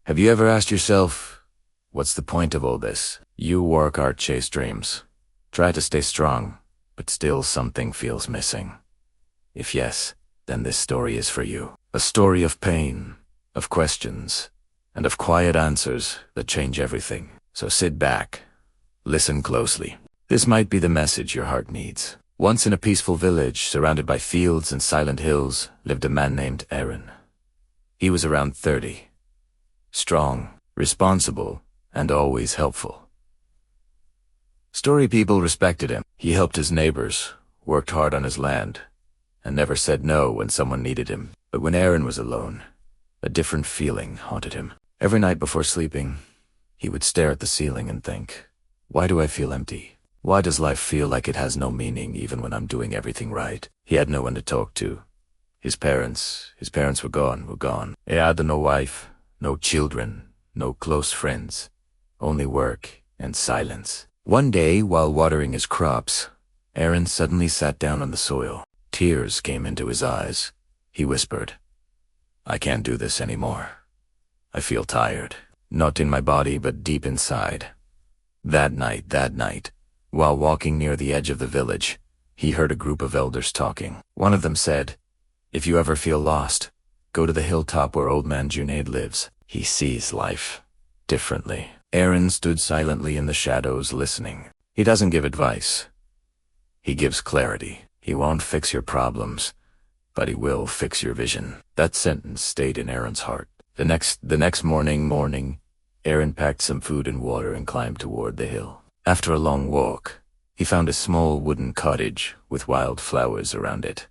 Have you ever asked yourself, what's the point of all this? You work hard, chase dreams. Try to stay strong, but still something feels missing. If yes, then this story is for you. A story of pain, of questions, and of quiet answers that change everything. So sit back, listen closely. This might be the message your heart needs. Once in a peaceful village, surrounded by fields and silent hills, lived a man named Aaron. He was around 30. Strong, responsible, and always helpful. Story people respected him. He helped his neighbors, worked hard on his land, and never said no when someone needed him. But when Aaron was alone, a different feeling haunted him. Every night before sleeping, he would stare at the ceiling and think, why do I feel empty? Why does life feel like it has no meaning even when I'm doing everything right? He had no one to talk to. His parents were gone. He had no wife, no children, no close friends, only work and silence. One day, while watering his crops, Aaron suddenly sat down on the soil. Tears came into his eyes. He whispered, I can't do this anymore. I feel tired, not in my body but deep inside. That night, while walking near the edge of the village, he heard a group of elders talking. One of them said, if you ever feel lost, go to the hilltop where old man Junaid lives. He sees life differently. Aaron stood silently in the shadows listening. He doesn't give advice. He gives clarity. He won't fix your problems, but he will fix your vision. That sentence stayed in Aaron's heart. The next morning, Aaron packed some food and water and climbed toward the hill. After a long walk, he found a small wooden cottage with wild flowers around it.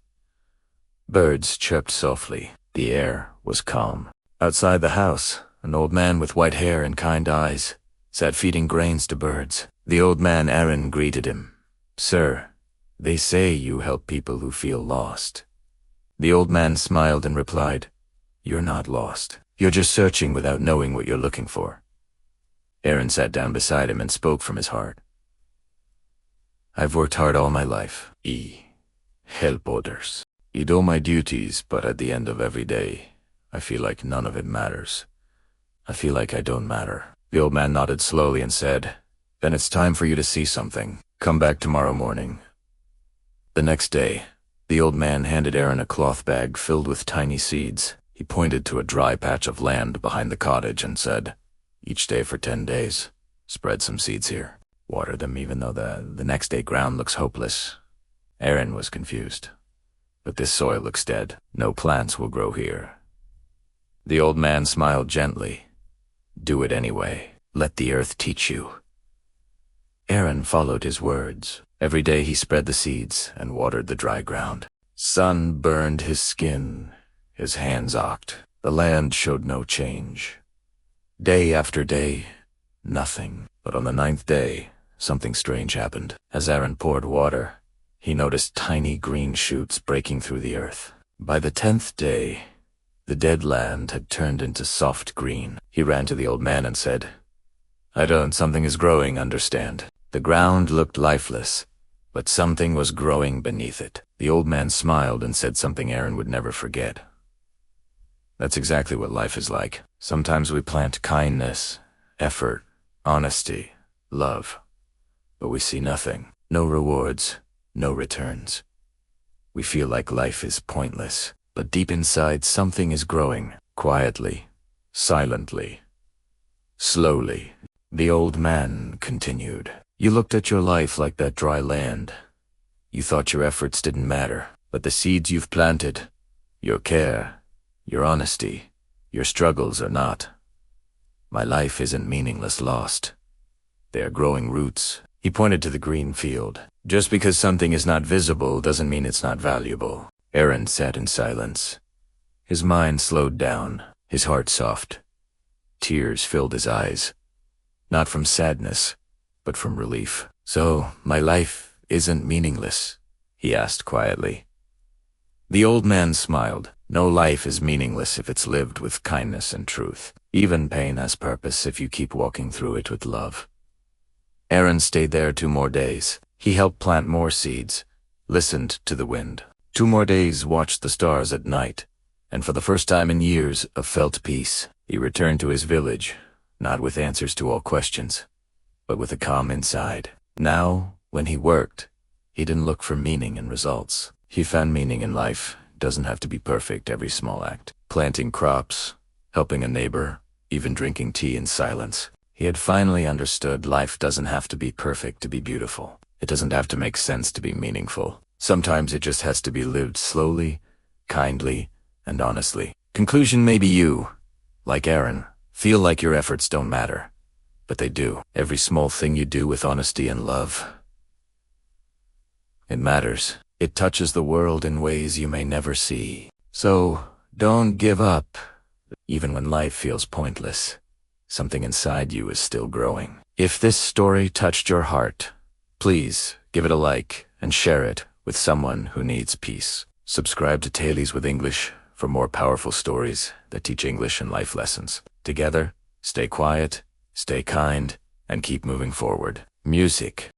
Birds chirped softly. The air was calm. Outside the house, an old man with white hair and kind eyes sat feeding grains to birds. The old man Aaron greeted him. Sir, they say you help people who feel lost. The old man smiled and replied, you're not lost. You're just searching without knowing what you're looking for. Aaron sat down beside him and spoke from his heart. I've worked hard all my life. Help others. I do my duties, but at the end of every day, I feel like none of it matters. I feel like I don't matter. The old man nodded slowly and said, then it's time for you to see something. Come back tomorrow morning. The next day, the old man handed Aaron a cloth bag filled with tiny seeds. He pointed to a dry patch of land behind the cottage and said, each day for 10 days, spread some seeds here. Water them even though the next day ground looks hopeless. Aaron was confused. But this soil looks dead. No plants will grow here. The old man smiled gently. Do it anyway. Let the earth teach you. Aaron followed his words. Every day he spread the seeds and watered the dry ground. Sun burned his skin. His hands ached. The land showed no change. Day after day, nothing. But on the 9th day, something strange happened. As Aaron poured water, he noticed tiny green shoots breaking through the earth. By the 10th day, the dead land had turned into soft green. He ran to the old man and said, something is growing, understand? The ground looked lifeless, but something was growing beneath it. The old man smiled and said something Aaron would never forget. That's exactly what life is like. Sometimes we plant kindness, effort, honesty, love, but we see nothing. No rewards, no returns. We feel like life is pointless, but deep inside something is growing, quietly, silently, slowly. The old man continued. You looked at your life like that dry land. You thought your efforts didn't matter, but the seeds you've planted, your care, your honesty, your struggles are not. My life isn't meaningless lost. They are growing roots. He pointed to the green field. Just because something is not visible doesn't mean it's not valuable. Aaron sat in silence. His mind slowed down, his heart soft. Tears filled his eyes. Not from sadness, but from relief. So, my life isn't meaningless? He asked quietly. The old man smiled. No life is meaningless if it's lived with kindness and truth. Even pain has purpose if you keep walking through it with love. Aaron stayed there 2 more days. He helped plant more seeds, listened to the wind. 2 more days watched the stars at night, and for the first time in years, felt peace. He returned to his village, not with answers to all questions, but with a calm inside. Now, when he worked, he didn't look for meaning in results. He found meaning in life. Doesn't have to be perfect, every small act. Planting crops, helping a neighbor, even drinking tea in silence. He had finally understood life doesn't have to be perfect to be beautiful. It doesn't have to make sense to be meaningful. Sometimes it just has to be lived slowly, kindly, and honestly. Conclusion: maybe you, like Aaron, feel like your efforts don't matter. But they do. Every small thing you do with honesty and love, it matters. It touches the world in ways you may never see. So, don't give up. Even when life feels pointless, something inside you is still growing. If this story touched your heart, please give it a like and share it with someone who needs peace. Subscribe to Tales with English for more powerful stories that teach English and life lessons. Together, stay quiet, stay kind, and keep moving forward. Music.